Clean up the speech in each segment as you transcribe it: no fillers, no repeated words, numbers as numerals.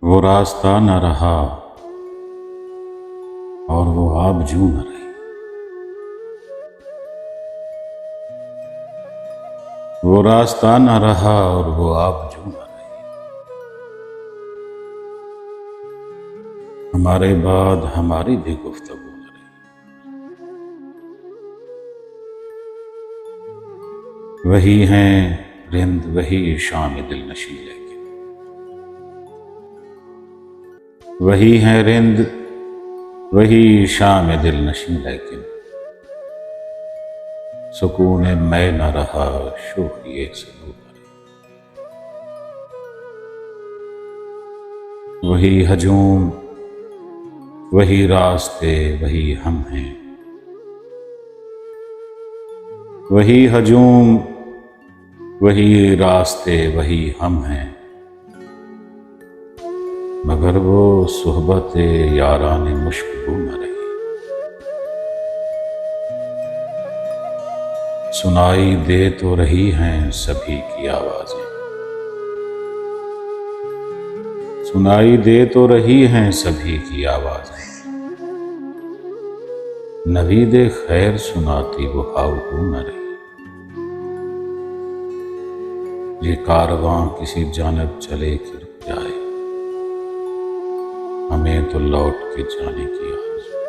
वो रास्ता न रहा और वो आबजू न रही। वो रास्ता न रहा और वो आबजू न रही। हमारे बाद हमारी भी गुफ्तगू न रही। वही हैं रिंद वही शाम दिल नशी, लेकिन वही हैं रिंद वही शाम दिल नशी, लेकिन सुकून मैं न रहा, शोखिए सुकून न रही। वही हजूम वही रास्ते वही हम हैं। वही हजूम वही रास्ते वही हम हैं, मगर वो सुहबत यारान मुश्क न रही। सुनाई दे तो रही हैं सभी की आवाजें। सुनाई दे तो रही हैं सभी की आवाजें। नवीदे खैर सुनाती वो हाउ न रही। ये कारवां किसी जानब चले कि रुक जाए, हमें तो लौट के जाने की आरज़ू।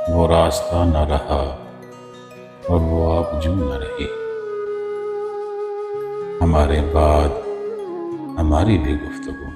वो रास्ता न रहा और वो आबजू न रही। हमारे बाद हमारी भी गुफ्तगू।